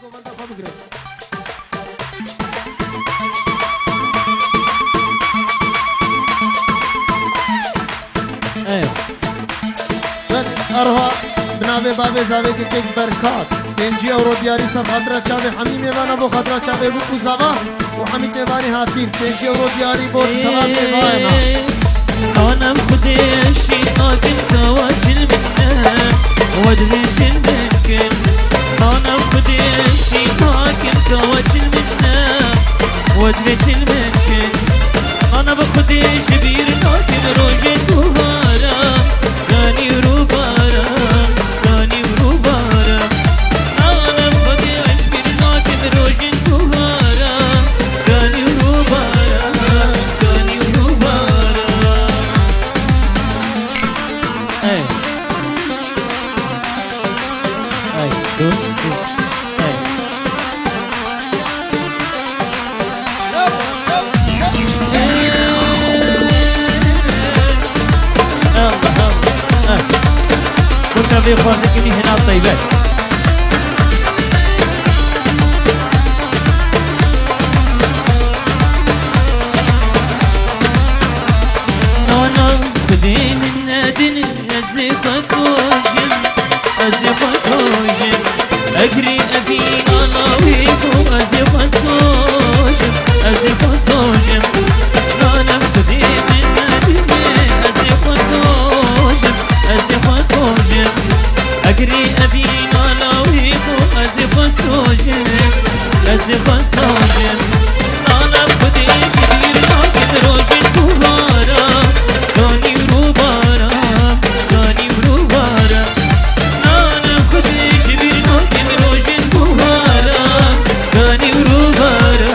گوبنده خواه بگیرید. ارها بنابه بابه زاوه که یک برکات 5 اورو دیاری سر خاطره چاوه حمی میوانه بو خاطره چاوه بو کوزاوا و حمید میوانی هاتین 5 اورو دیاری بو تمام میوانه أنا بخديشي أجل تواجل منك وادريش الممكن أنا بخديشي أجل تواجل منك وادريش الممكن أنا بخديش بير لكن روجي دوبارا راني وروبارا راني وروبارا أنا بخديش بير لكن روجي دوبارا راني وروبارا راني وروبارا Hey. Hey, do. Hey. الله الله. كنت في خوانك إني هنا طيبة. أنا بدي من نادي أزفك وجم أزفك وجم أجري أبي أنا ويكو أزفك وجم أزفك وجم أنا بدي من نادي أزفك وجم أزفك وجم أجري أبي أنا ويكو أزفك وجم أزفك وجم أنا بدي كبير لكن روجي دوبارا راني وروبارا راني وروبارا أنا بدي كبير لكن روجي دوبارا راني وروبارا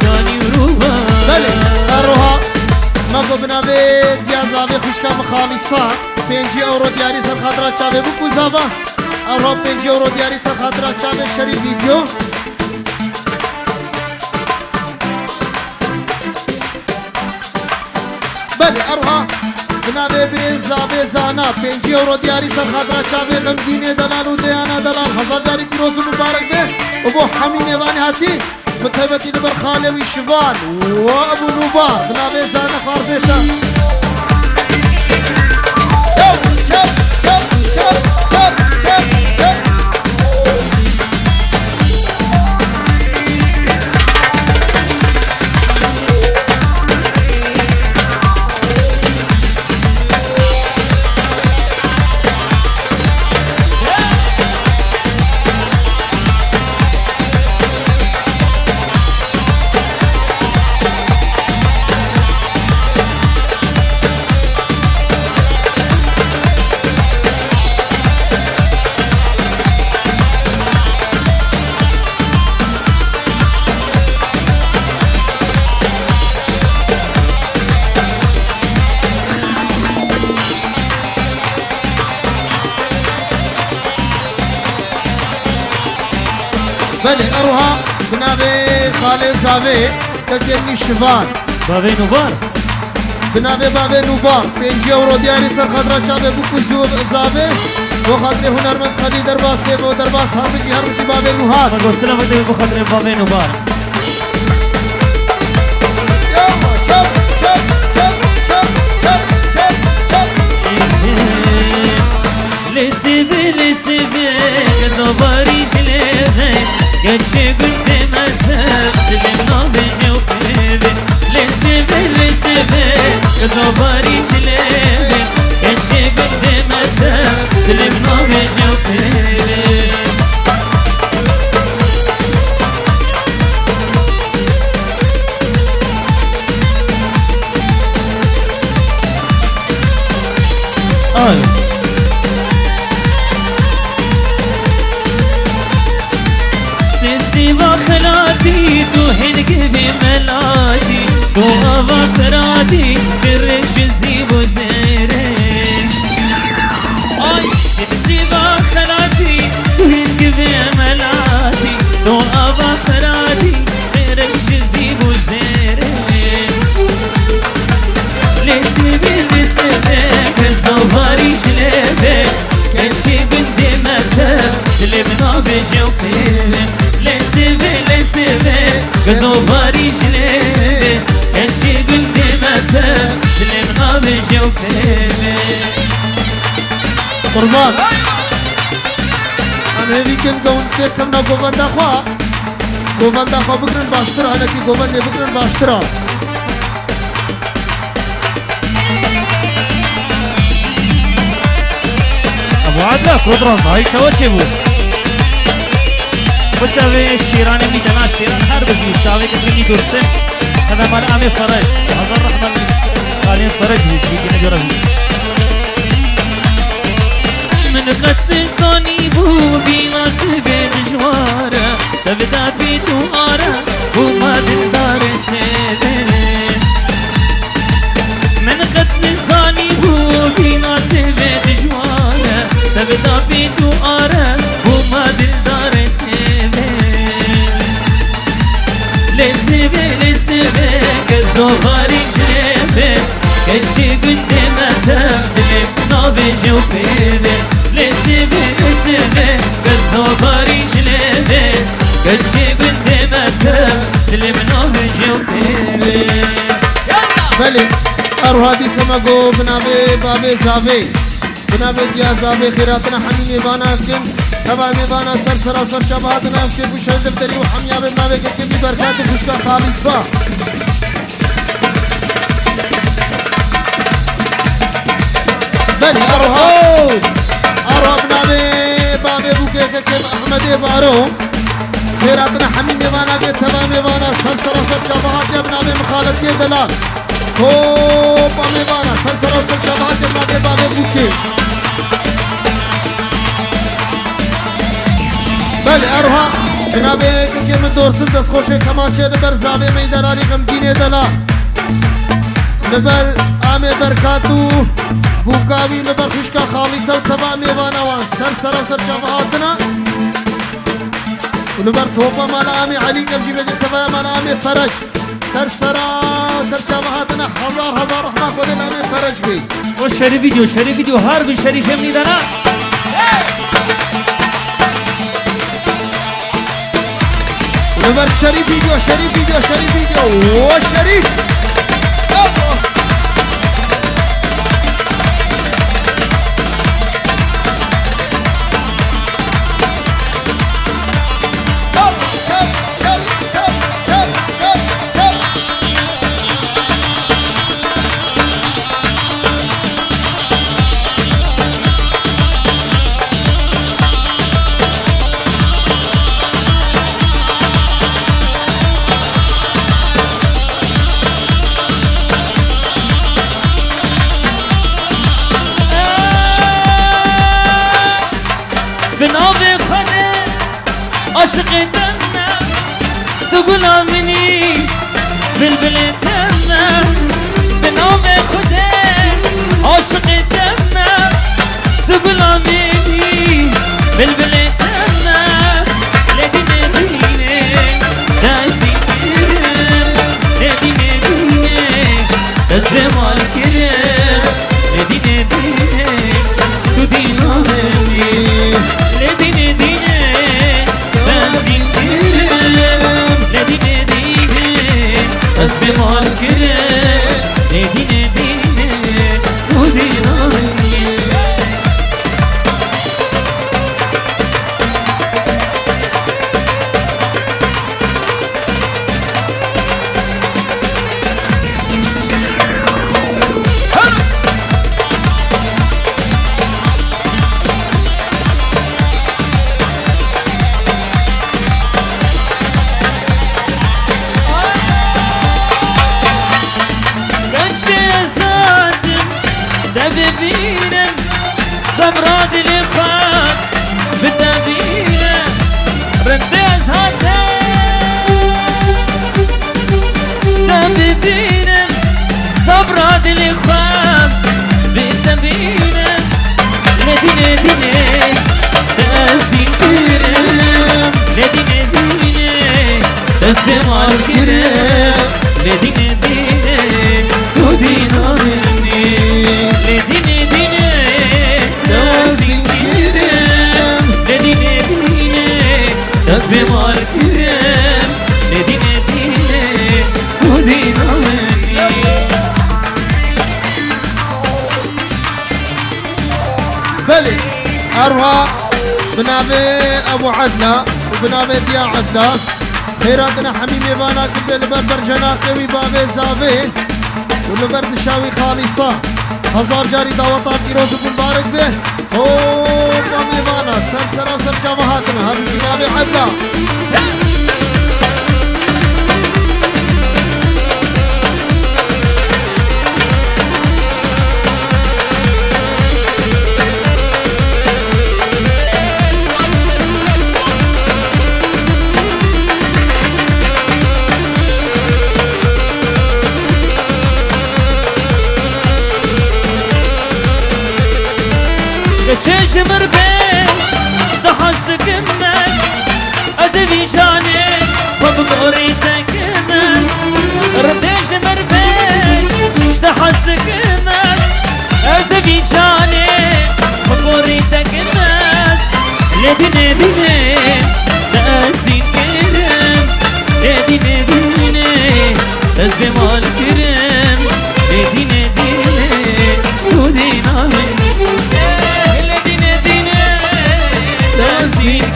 راني وروبارا بله ارها مگو بنابه دیازاوه خوشکا مخالصا 5 اورو دیاری سر خاطره چاوه بو کوزاوا ارها 5 اورو دیاری سر خاطره چاوه شری ویدیو بله ارها بنابه بیزاوه زانا 5 اورو دیاری سر خاطره چاوه غمگینه دلال و دیانا دلال هزار جاری پیروز مبارک به و بو حمی میوانی هاتی متهبتی نبر خالوی شوان و ابو نوبار بنابه زانا خارزیتا شب شب شب شب شب شب بله اروها بنابه خاله زاوه تجنی شوان بابي نوبار بنابه بابه نوبار 5 اورو دیاری سر خاطره چاوه بکوزو زاوه و خاطره هنرمند خالی درباسه و درباس هرمجی هرمجی بابه نوهات فقلت بدي بخاطر بابي نوبار يلا شب شب شب شب شب شب شب لسيبي لسيبي نوباري تلهي قدشي قلت ما سبت للنوبي جوبيبي لسيبي لسيبي نوباري تلهي قدشي قلت ما سبت للنوبي جوبيبي سيبا خلاتي تو هنك بملاتي تو أبا خراتي برش الزيب وزيرين أي سيبا خلاتي تو هنك بملاتي تو أبا خراتي برش الزيب وزيرين لسيبي لسيبي كالزوفاري جلبي كالشي بدي متى لبنا بجوبي قزو فاريجلي كنشي قلبي متى دلم نابي جوكيمي قربان ام هیوی کن گونده کم نا گوونده خواه بگرن باشتر هنکی گوونده بگرن باشتر ابو عدلا كودرون هاي شوچه بو بچاوه شیرانی میتنا شیران هر بزی شاوه کتنی درسته هذا مال عامي فرج هذا الرحمن قالين فرج هيك بيجي نجرب من قد صاني بو بينا سبي مشواره تبدا في دواره وما دلدار سيدين من قد صاني بو بينا سبي مشواره تبدا في دواره وما دلدار سيدين لسبي كزو خارج لبس كتشي قدامه تغلب نابي جوبيبي لسبي كزو خارج لبس كتشي قدامه تغلب نابي جوبيبي بله اروها دی سمگو بنابه بابه زاوه بنابه دیا زاوه خیراتنا حمین ایوانا کن تبا ایوانا سر سر و سر شبهاتنا کن بوشه دفتری و حمیابه بنابه کن بی برکات خوشکا خالصا بله اروها بنابه بابه بوکه کن احمد بارو خیراتنا حمین ایوانا کن تبا ایوانا سر سر و سر شبهات بنابه مخالطی دلال هو بابه بانا سر سر و سر شبهات بابه بوکه بله اروها بنابه که من دورسن دست خوشه کماچه نبر زاوه میدرانی غمگینه دلا نبر آمه برکاتو بوکاوی نبر خوشکا خالیزه و تبا میوانا وان سر سر و سر شبهاتنا و نبر توپا مال آمه علی قبجی بجه تبا مال آمه فرج سر سرا سر شبهاتنا هزار رحمه خودن آمه فرج بی و شریف ویدیو هر بی شریف هم نیدانا نمبر شریف ویدیو و شریف بنابي خدم عاشق دمنا تقول آمني بلبل دمنا بنابي خدم عاشق دمنا تقول آمني بلبل دمنا لدينا ديني داسي كرم لدينا ديني تزمال كرم لدينا ديني تدينا مني لدينا ديني بنزين كرم لدينا ديني تزمال كرم لدينا ديني تدينا مني ببینم زمراد لخواد بتبینم رنده از هاتم ببینم زمراد لخواد بتبینم لدینه دینه تأثیر کرم لدینه دینه استعمال کرم لدینه دینه تو دینا منی لديني ديني دازين كرم لديني ديني داز بمال كرم لديني ديني دينا مني بلي أروى بنابي أبو عدلة وبنابي ديا عدلة خيراتنا حميمي بانا قبل البردر جناقي بابي زافي والبرد شاوي خالصة هزار جاري دعوتها كيروز مبارك به هو بابي بانا سرسرة وسر جامعاتنا هذه بابي عدلة تشمر بيش تحسك منك أدري جاني وبقوري سكنك رديش مر بيش تحسك منك أدري جاني وبقوري سكنك لديني ديني تأسين كرم لديني ديني تزمال كرم لديني ديني ودينا مني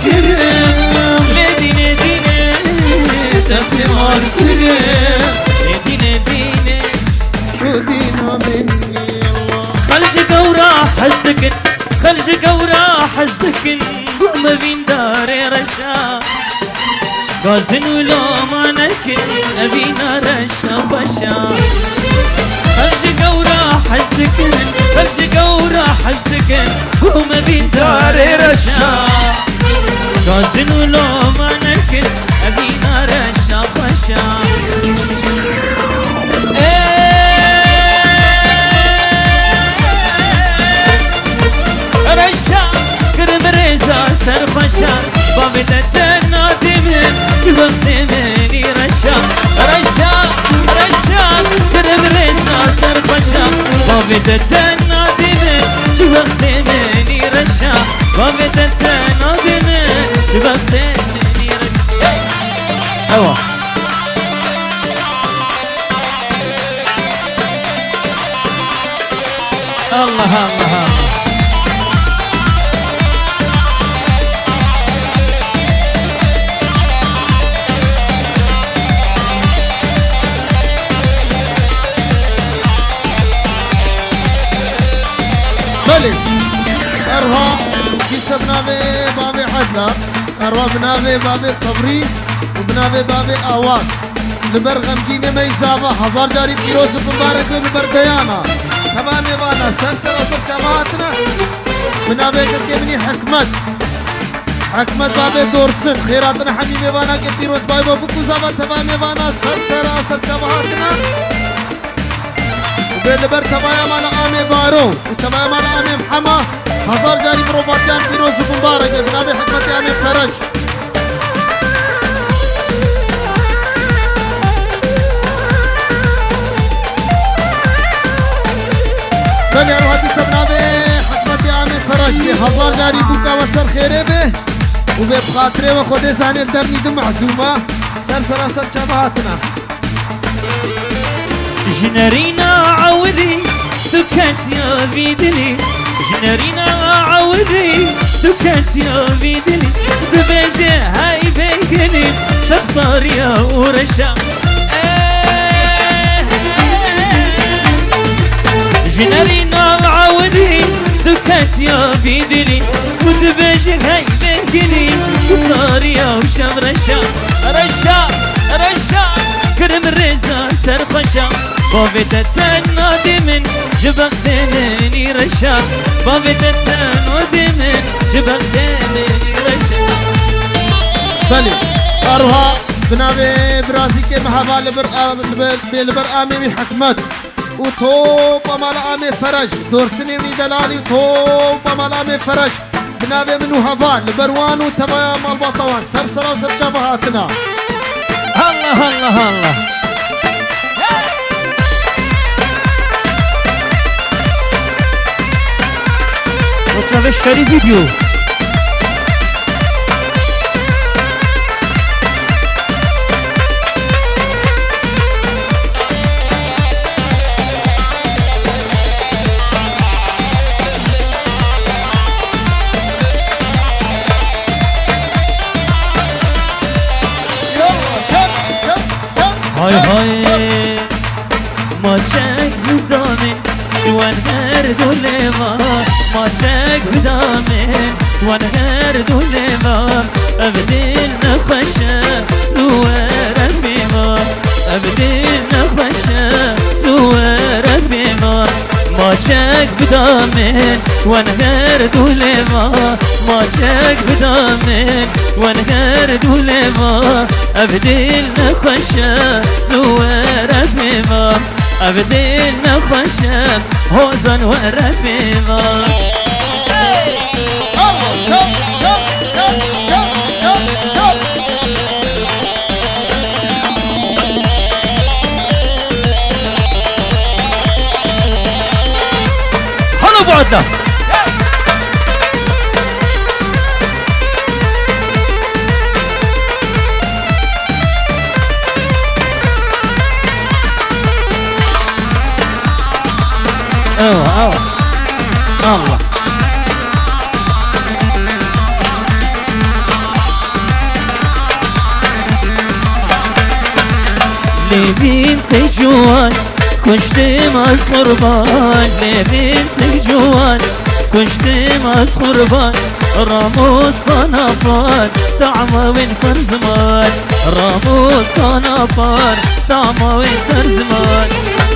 كريم لدينا دينا تسلم على الكريم لدينا دينا ودينا مني الله خلجك وراح السكن خلجك وراح السكن ما بين داري رشا غازن ولو ما نكن أبينا رشا بشا خلجك وراح السكن خلجك وراح السكن وما بين داري رشا غازن ولو ما نكن أبينا رشا بشا رشا كرم رزا سرخشا بابدت نادمن كبغتمني رشا رشا رشا كرم رزا سرخشا بابدت نادمن كبغتمني رشا بابدت نادمن كبغتمني رشا ايوه الله الله بلي أروى كيسة بنابي بابي عدلة أروى بنابي بابي صبري وبنابي بابي آواز لبرغم جيني ميزابة هزار جاري بيروز مبارك ببرديانا تمام بانا سلسل وصف جماعتنا بنابي كركبني حكمت حكمت بابي دورسن خيراتنا حميمي بانا كبيروز بايبا بكو زابا تمام بانا سلسل وصف جماعتنا وبالبر تبايا مال آمي بارو وتبايا مال آمي محمد هزار جاري بروباتيان بيروز مبارك بنابي حكمت آمي فرج بني أروح هاتي بنابي حكمت آمي فرج هزار جاري بوكا وسر خيري به وبخاطري وخودي زاني الدرني دم محزومة سر شبهاتنا جنرينا عودي سكت يا بيدلي جنرينا عودي سكت يا بيدلي زبجة هاي بيكني شخصار يا ورشا جنرينا عودي سكت يا بيدلي وزبجة هاي بيكني شخصار يا وشام رشا رشا رشا كرم الرزا سرخشا بابتت نادمن جبغتني رشا بابتت نادمن جبغتني رشا بلي أروها بنابي براسي كي محابا لبر آمي حكمت وطوب أمال آمي فرج دورسني من دلالي وطوب أمال آمي فرج بنابي منو هفان لبروان وتبايا مال بطوان سرسرة وسرشا بهاتنا الله الله الله Otra vez share video. هاي هاي ما شك بدامي وان هرد ولمام ما شك بدامي وان هرد ولمام ابدين نخشى زوار بمام ابدين نخشى زوار بمام ما شك بدامي وان هرد ولمام ما شك بدامي وان هرد ولمام ابدين نخشى زوار بمام ابدين نخشى هوزن ورفيما هلا بعدنا الله لبنت جوان كنت مسخربان لبنت جوان كنت مسخربان رموز صنفان طعمه وانفر زمان رموز صنفان طعمه وانفر زمان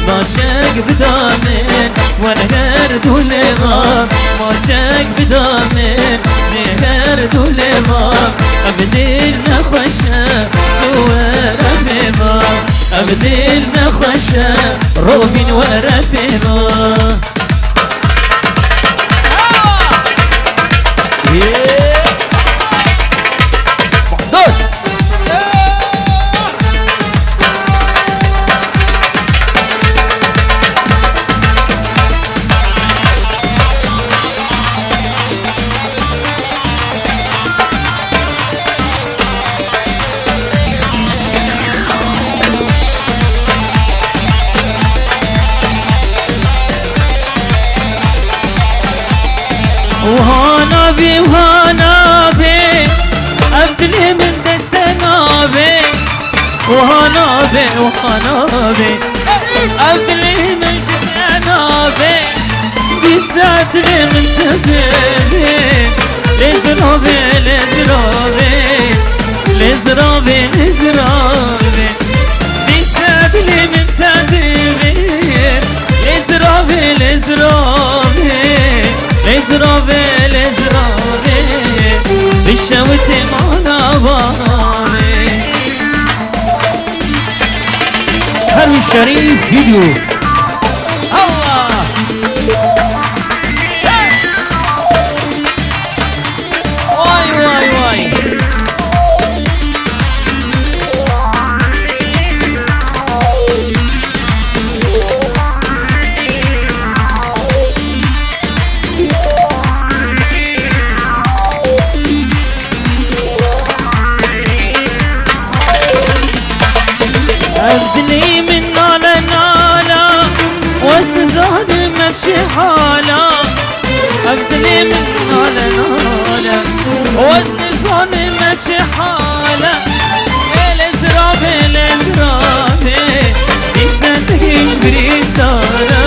ما شاق بدامين ونهرد ولمام ما شاق بدامين نهرد ولمام ابديل نخشى زوار بمام ابديل نخشى روبين ورفيما وهانا بي وهانا بي ابدلي من دستنا بي وهانا بي وهانا بي ابدلي من دستنا بي بيساتلي من تبيلي لزرابي لزرابي لزرابي لزرابي بيساتلي من تبيلي لزرابي لزرابي لزرابي لزرابي بالشوت المناباري هل الشريف فيديو الله واي واي واي أبدلي من نالا نالا واستزاد مبشي حالا أبدلي من نالا نالا واستزاد مبشي حالا الازرابي الازرابي إستنتهيش بريسالا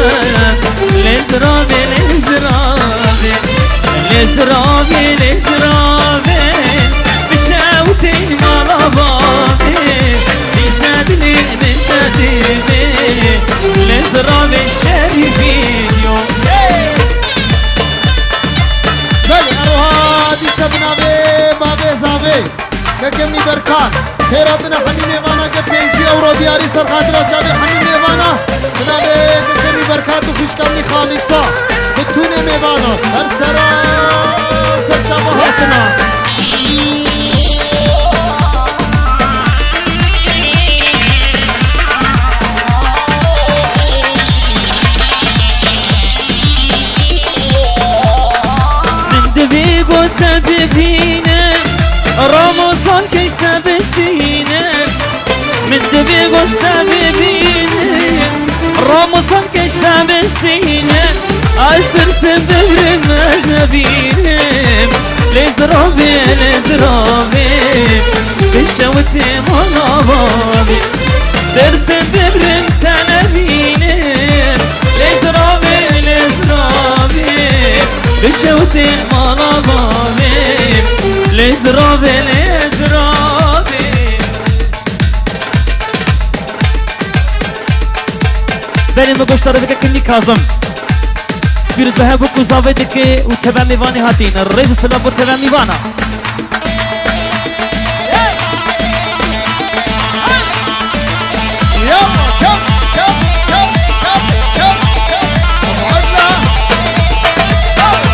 الازرابي الازرابي الازرابي الازرابي بشاوتين مرابابي بيسادلي من تديبي الازراب الشريفين يوم بله اروها دي سبنا بابي زابي كمني بركات خيراتنا حميمي وانا كبينجي اورو دياري سرخاتنا جابي حميمي وانا جنابي كمني بركات وفيش كمني خالصة بتوني ميوانا سرسرا سرشابهاتنا تبينا رمضان كيش تبسينا من دبيق وستبينا رمضان كيش تبسينا أسر سبر مذبينا لزرابي لزرابي بالشوتي منابابي درس دبرم تنبينم لدرابي بشوتي مالابامي لدرابي benim bu kuşları da kimli kazım bir daha bu kuzavedeki u tebami vani hatin reis la bu tebami vana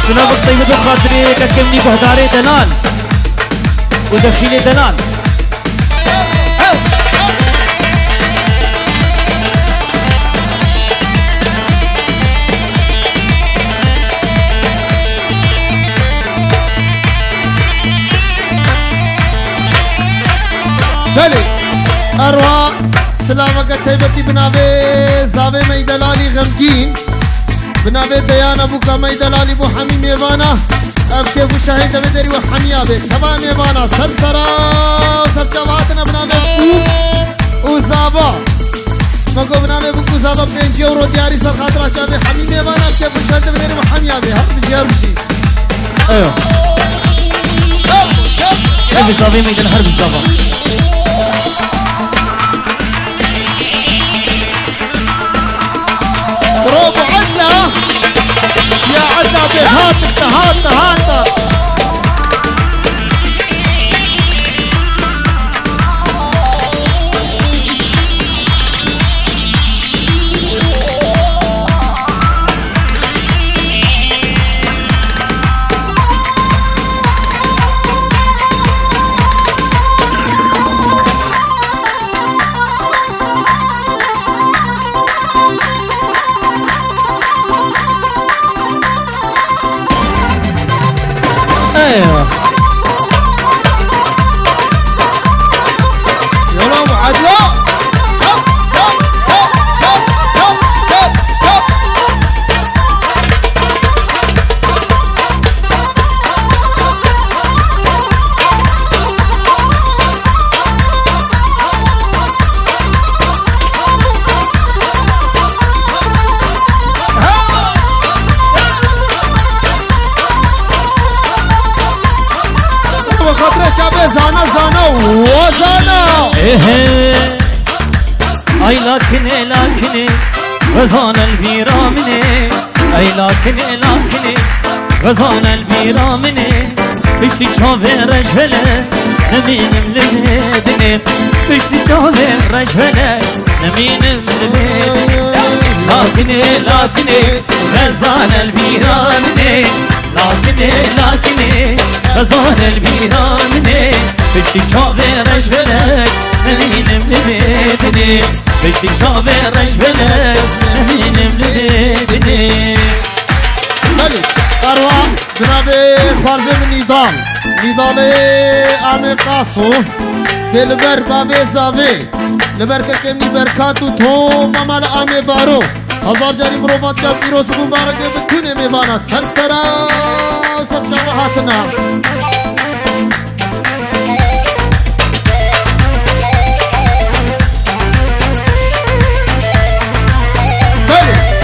شنو بطيب دو خاطري ككمني بهداري دلال ودخيلي دلال بله أروى سلامك تيبتي بنابي زابي ميدلالي غمجين بنابي ديان أبوكا ميدلالي بو حمي ميوانا أبكي بو شاهد بدري وحميابي سبا ميوانا سرسرا وسرچواتنا بنابي وزابا مكو بنابي بو زابا 5 يورو دياري سر خاطرة شابي حمي ميوانا أبكي بو شاهد بدري وحميابي هم بجيار بشي ايوه ايه زابي ميدل حرب زابا برافو عنا يا عزابي هات ايوه يلا ابو عدلا زانا وزانا اي لكن غزان البيرا مني اي لكن غزان البيرا مني بشتي شافي رجله نمين ملبدني بشتي شافي رجله نمين ملبدني لكن غزان البيرا مني لكن غزان البيرا مني بشتي شافي رجله نمين ملبدني بشتي شافي رجله نمين ملبدني ملك أروى بنابي خوارزم نيدال آمي قاسو دلبر بابي زاوي لبر كمني بركاتو توم ممال آمي بارو هزار جاري مروفات كم إيروز مبارك بتونه ميوانا سرسرا وسرشاوهاتنا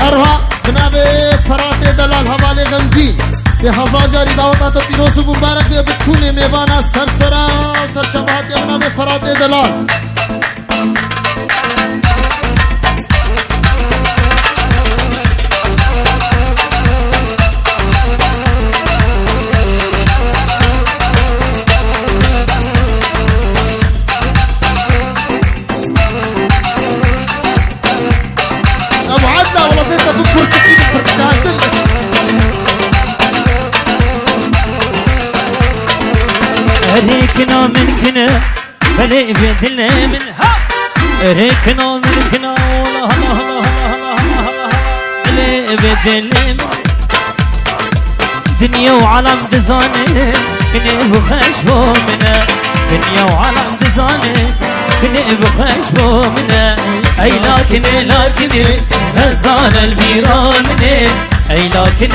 أروى بنابي فرات دلال حوالي غمجين به هزار جاری دعوتات و پیروز و مبارک به بتونه میوانا سرسرا و سرشبهات یمنا به فرات دلال ابو عدلا والله زيت ابو برتقالي ريكنا منكنا فلي بيدلنا منها ريكنا منكنا والله الله فلي بيدلنا دنيا وعالم دزاني كني بخشبو منا دنيا وعالم دزاني كني بخشبو منا اي لكن هزان البيران مني اي لكن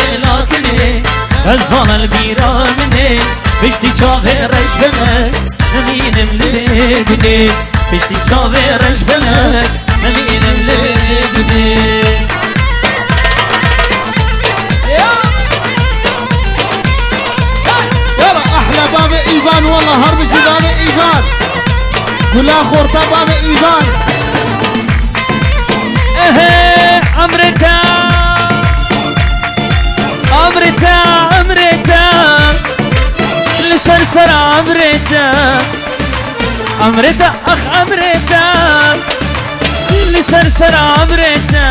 هزان البيران مني بشتي شافي رجبنا نمين ملبدني پشتی چاوی رش بلد نمینم لبنی يلا احلى باب ايفان والله هربشي باب ايفان كلها خورطة باب ايفان اهي عمرتا عمرتا عمرتا لسرسر عمرتا عمرتا اخ عمرتا لسرسر عمرتا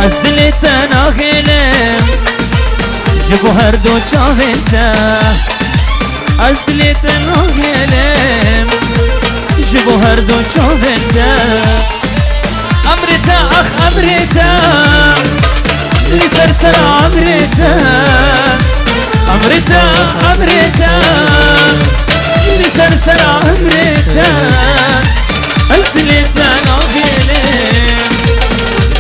ازلتا ناغلم جبو هردو چاوتا ازلتا ناغلم جبو هردو چاوتا عمرتا اخ عمرتا لسرسر عمرتا عمرتا عمرتا لسرسر عمرتا أسلتا ناغلم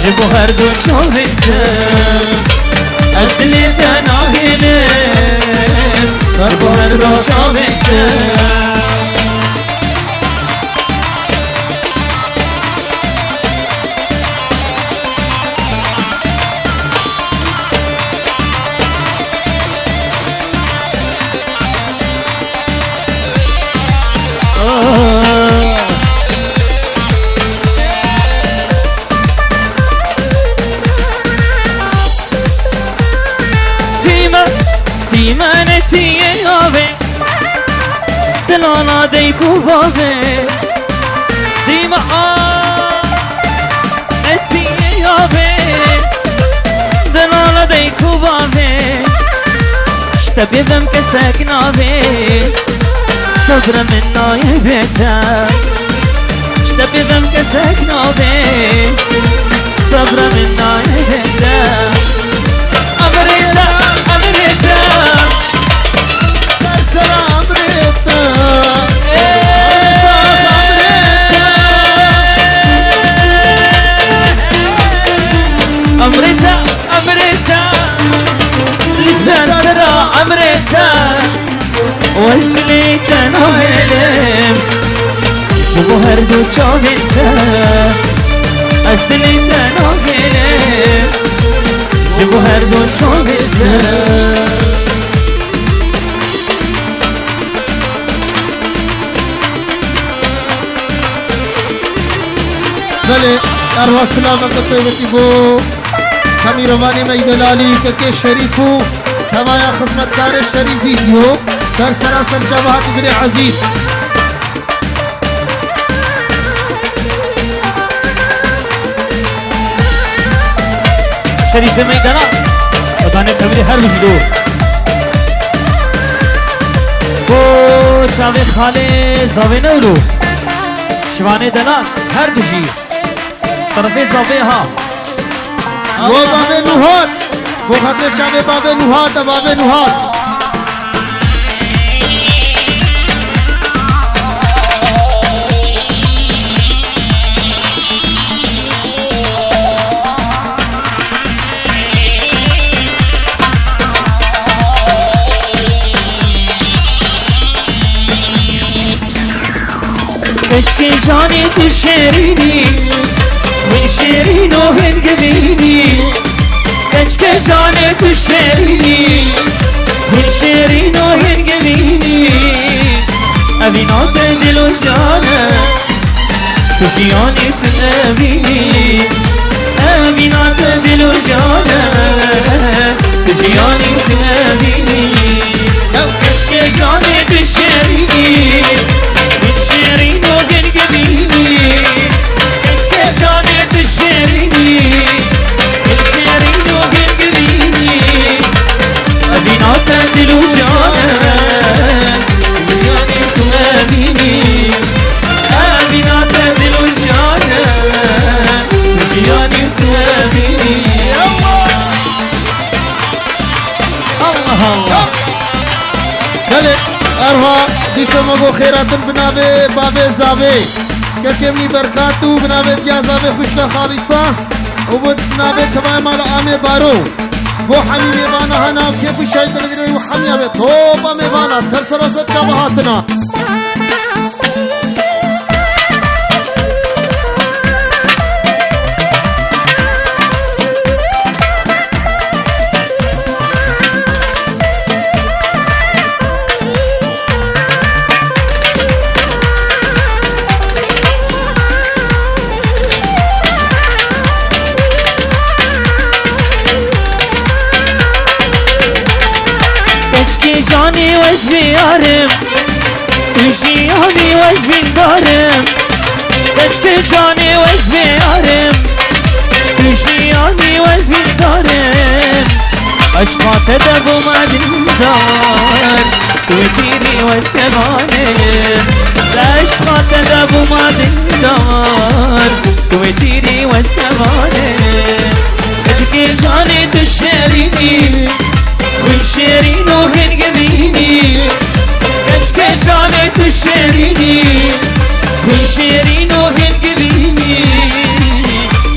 جبو هردو شوهتا أسلتا ناغلم جبو هردو شوهتا دیمانتی آوه دلانا دیکو بازه دیمانتی آوه دلانا دیکو بازه اشتبیدم که سکناوه صبر من نای بیتا اشتبیدم که سکناوه صبر من نای بیتا امریتا امریتا سرسر عمرتا امريتا امريتا لسان ترى امريتا واسليتا نوهلم جبو هردو چاوهتا اسليتا نوهلم جبو هردو چاوهتا بله اروا سلامت طیبتی بو خمیروانی میدلالی که شریفو تمایا خدمتکار شریف ویدیو سرسراسر جماعت ابن عزیز شريف ميدانا وطاني كبير هر وجدو بو شاوي خالي زاوي نولو شواني دلال هر دوشي طرفي زاوي ها و باب نوحات و خاطر چاوه باب نوحات باب نوحات كشكي جاني تشيريني من شيرين وهنقبيني كشكي جاني تشيريني من شيرين وهنقبيني أبي نوت دلو جانا تشياني تنبيني أبي نوت دلو جانا تشياني تنبيني كشكي جاني تشيريني من شيرين وهنقبيني كشكي جاني تشيريني من شيرين وهنقبيني أبي نوت دلو جانا تشياني تنبيني أبي نوت دلو جانا تشياني تنبيني الله الله بله اروا دیسم ابو خیراتن بنابه باب زاوه که کمی برکاتو بنابه دیا زاوه خوشنا خالصا و بود بنابه تمام مال آمه بارو بو حمی میوانا هنا و کیفو شاید نگیره و حمی آبه توبا میوانا سر سر جابهاتنا وزبيارم وجياني وزبيارم تشكجاني وزبيارم وجياني وزبيارم أشقى تدب ما دندار وزيري وزكبانم أشقى تدب ما دندار وزيري وزكبانم تشكجاني تشتريني والشيرين وهنقبيني كشكشاني تشيريني والشيرين وهنقبيني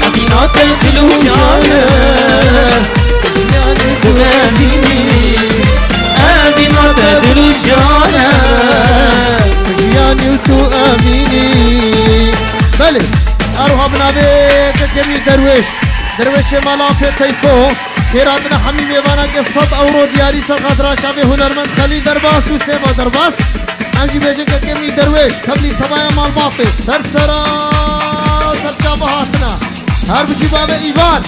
أبينات الخلوجانة كشكشاني تغنيني أبينات الخلوجانة كشكشاني وتؤمني بلي أروح بنابيك كمي درويش مالا في تيفو تيرادنا حميمي وانا قصة أورو دياري سرخطرا شابه هنرمند خليل درباس وسيما درباس انجي بيجن كمي درويش تبلي تبايا مال باطي سرسرا سرشابهاتنا هر بجي بابا إيوان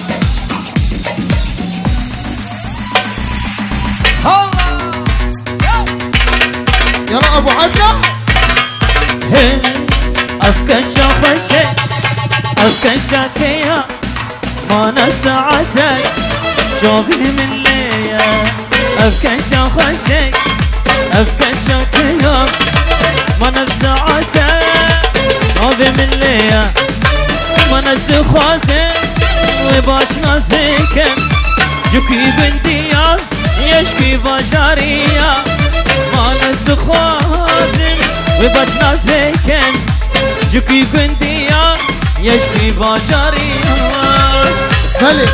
يلا أبو عزة أفكن شاخشي أفكن شاكيا ما نسعتك شوفي من ليا أفكن شاخشي أفكن شاكيا ما نسعتك شوفي من ليا ما نسخاتك وباش ناسكم جوكي بنتيا يشكي بجاريا ما نسخاتك وباش ناسكم جوكي بنتيا يشكي بجاريا بلي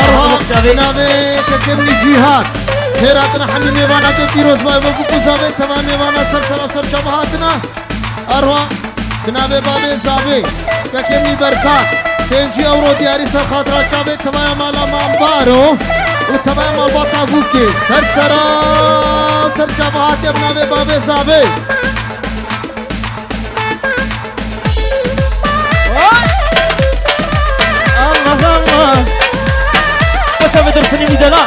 أروح بنابي كمي جهاد خيراتنا حميمي وانا كبيروز باي وبوكو زابي تمامي وانا سر شبهاتنا أروح بنابي بابي زابي كمي بركات 5 اورو دياري سر خاطرات شابي تمام مالا مامبارو وتمام مال باطافوكي سر شبهات يا بنابي بابي زابي الله وشوف درسني ميدالان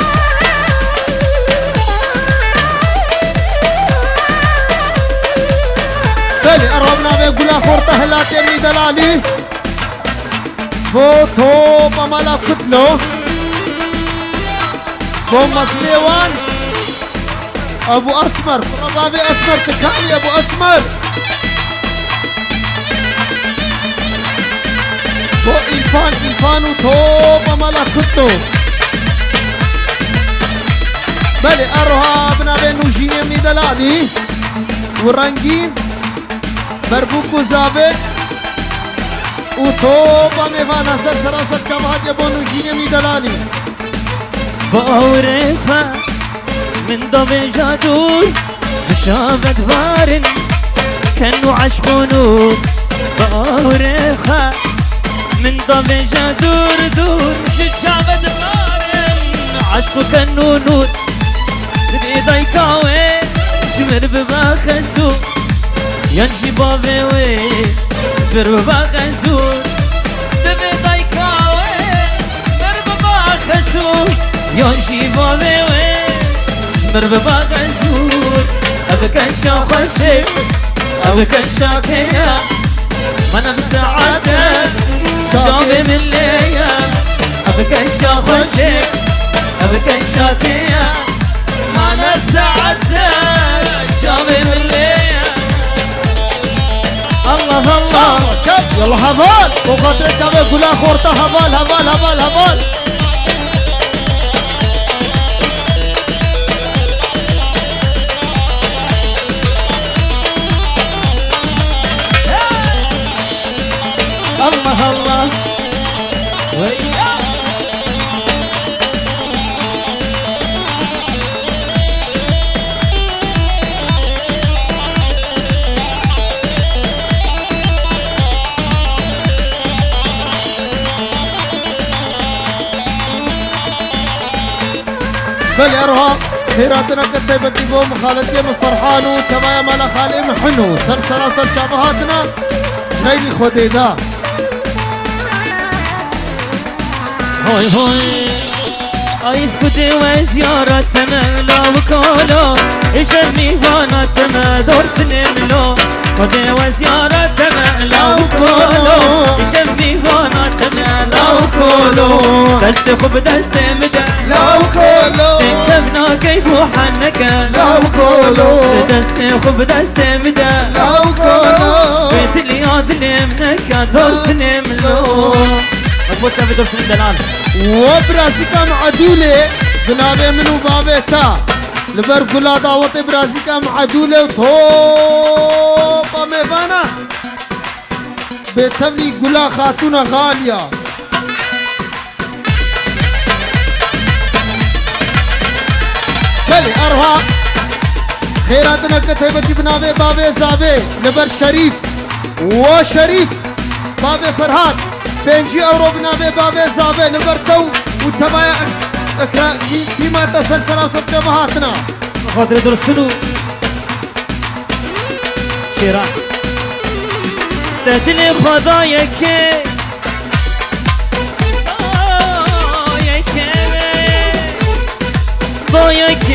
بلي قربنا بيقولا خورطة هلات يمي دلالي فوتو بمالا كتلو بو مسليوان ابو اسمر ربابي اسمر تكالي ابو اسمر بو إلفان وتوبة مالا كتو بلي أروها بنابي نوجيني من دلالي ورنجين بربوكو زابي وتوبة ميفانا سرسر شبهات يبو نوجيني من دلالي بأوريفا من ضبي جادور بشابة بارن كانوا عشقونو بأوريفا من ضبي جادور دور شابة بارن عشقو كانوا نور بإيداي كاوي شمر بباخزو ينجي بابي وي شمر بباخزو بإيداي كاوي شمر بباخزو ينجي بابي وي شمر بباخزو أبكى شاخشي أبكى شاكيا من بسعادة شابي من ليا أبكى شاخشي أبكى شاكيا أنا سعدت شابي من ليا الله يلا هبال وقدر شابي قولا خورطة هبال الله ويا بلي أروها خيراتنا قد بديبو مخالتي من فرحانو تمايا مالا خالي محنو سر شابهاتنا خيلي خديدا هوي آيس كده وزيارتنا لا وكالو إشرني فانتنا دور سنملو كده وزيارتنا لا وكالو إشرني فانتنا لا وكالو دست خب دست مدى لا وكولو انتبنا كيف حنك لا وكولو دست خب دست مدى لا وكولو بيت الياد نمنك دور سنملو أبوتا في دور سنم دلال وبرازيكا معدولة جنابي منو بابيتا لبر قلا دعوت برازيكا معدولة وطوبا ميبانا بتبلي قلا خاتونة غالية بلي أرها خيراتنا كتبتي بنابي بابي زابي لبر شريف وشريف بابي فرهاد 5 يورو بنابي بابي زابي لبرتو وتبايا اكرا كيما تسلسل وسط جماعتنا خاطر دور سنو شيران تدلي خدايك ضايك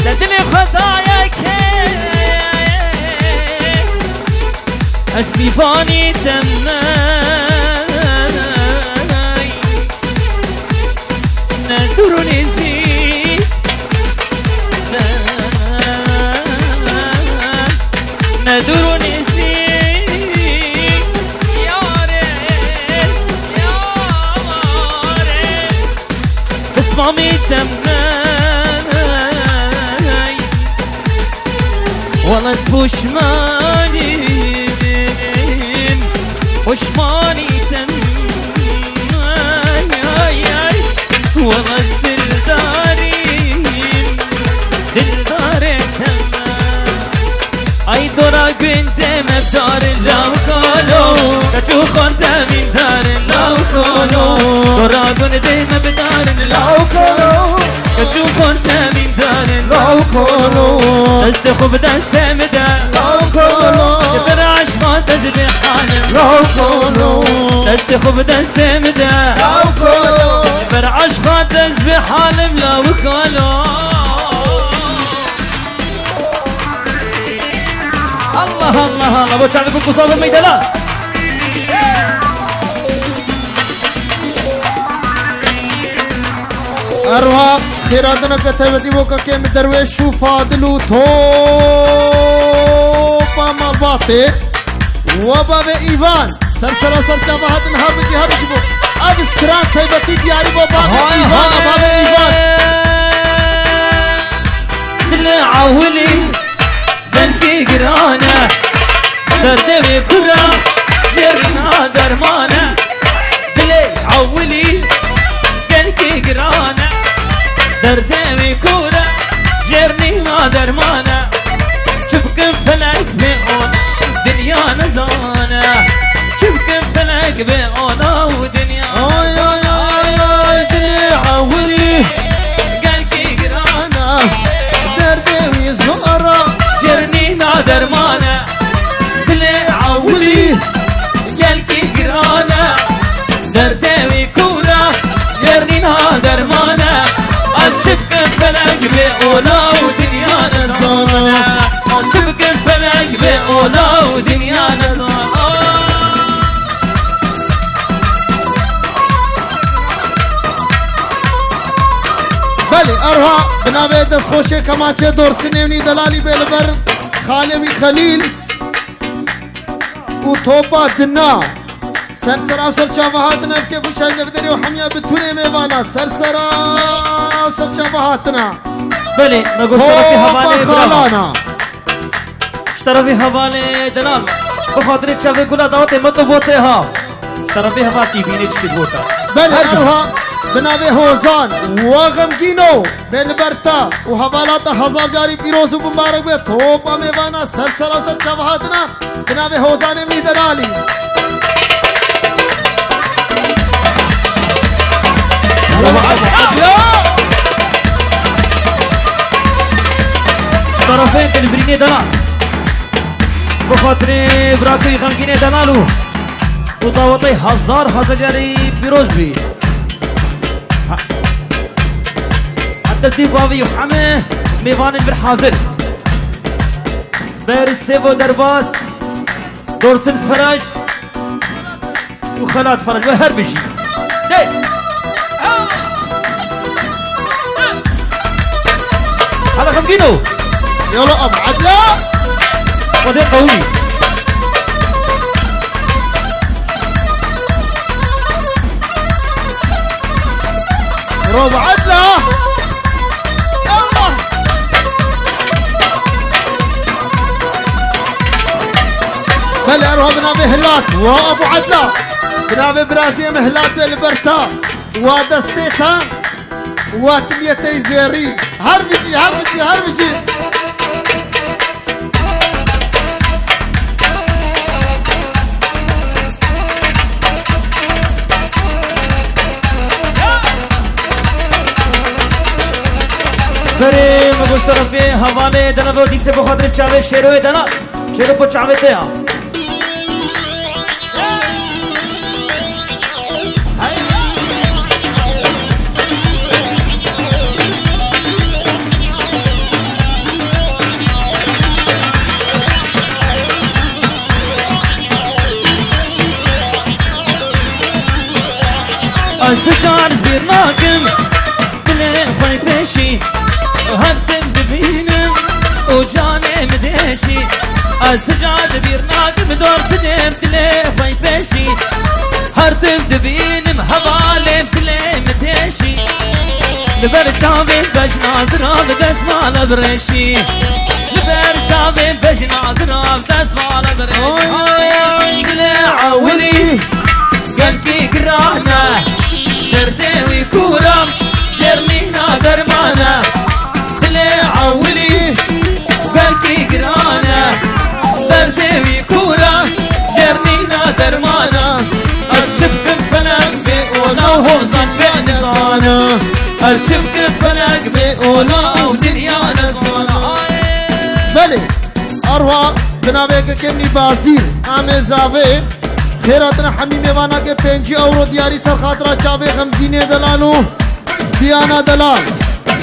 تدلي خدايك اسمي فاني تماي ندرني زي ندرني زي يا ريت يا ريت اسمامي تماي والله تبوشماني وشماني تماي والله دلداري تماي اي دورا بنت مبدار لو كولو كتو خنت من دار لو كولو دورا بنت مبدار لو كولو كتو خنت من دار لو كولو دست خوب دست مدى لو كولو تبرعش ما تدري حالم لو كولو دست خوب دست مدى لو كولو تبرعش ما تزبي حالم لو كولو الله الله الله ابو تعال بكم صوب الميدان أروها خيراتنا كتبتي بوكا كيم درويش فاضلو توبا مالباطي وبابا إيفان سرسرة سرسة بهاد نهار بجي هرجبو أب استران تيبتي دياري بابا إيفان بابا إيفان عولي بنتي قرانة دردوي كرة جرنا درمانة عولي بنتي قرانة دردوي كرة جرني ما درمانة شبكن فلك بأونا دنيا نزانة شبكن فلك بأونا ودنيا آي آي آي آي دني عولي قلبي قرانة دردوي زهرة جرني ما درمانة عولي قلبي قرانة دردوي كورة جرني ما درمانة الشبك فلك بأولا ودنيا نزانة الشبك فلك بأولا ودنيا نزانة بله أروها بنابه دست خوشه کماچه دور سنیونی دلالی بلبر خالوی خلیل و توبا دنا سرسرا و سرشافهاتنا بكيف وشاينا بدري وحميا بتوني ميوانا سرسرا و سرشافهاتنا بله نقول طرفي توبا حوالي خالانا طرفي حوالي دلال بخاطر شافي كلها دعوتي مطلوبوتي ها طرفي حوالي تيبيني تشتبوتا بله أروها بنابه هوزان وغمگینو بلبرتا و حوالات 1000 جاری پیروز و مبارک به توبا میوانا سرسرا و سرشافهاتنا بنابه هوزان می دلالی طرفين تلفريني دلال بخاطر براكي خمكيني دلالو وضوطي هزار جاري بيروز بي حتى الديبابي وحمه ميفان بالحاضر بارز سيفو درباس دورسن فرج وخلات فرج وهربشي هذا كم كيلو يلا ابو عدلة وده قوي ابو عدلة يلا بل اروح بنابي هلات وابو عدلة بنابي برازيل مهلات بالبرتا ودستيتا واتميتي زيري هربجي هربجي هربجي بریم گوش طرفی حواله دنا دو دیسه بخاطر چاوه شیروی دنا شیرو پو چاوه تیا از دکان زیر ناکم دل خوی پیشی هردم ببینم و جانم دشی از تجاد بیر ناکم دور تدم دل خوی پیشی هردم ببینم حوالم دلم دشی لبر تابن بجنازرام دسمال برشی لبر تابن بجنازرام دسمال برشی دل عاولي قلبي قرانه دردوي كورم جرمينا درمانه دلي عولي قلبي قرانه دردوي كورم جرمينا درمانه السبك فنق بيقولا وهوزن بعنصانه السبك فنق بيقولا ودنيا نصانه بله اروح بنابي كمني بازير امي زاوي خیراتنا حمیمه وانا کے 5 اورو دیاری سر خاطرہ چاوے غمگین دلالو دیانا دلال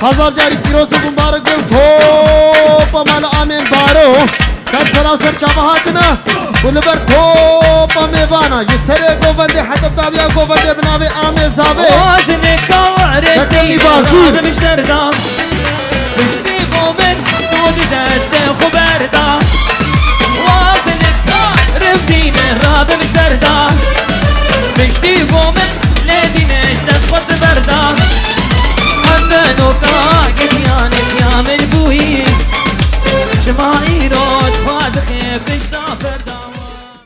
1000 جاری پیروز مبارک دے تھوپ مال آمین بارو سر سراو سر چاوہاتنا بلبر تھوپ میوانا یہ سرے کو بندے حتب تابیا کو بندے بناوے آمین زاوے وازن كوارث لكن لباسور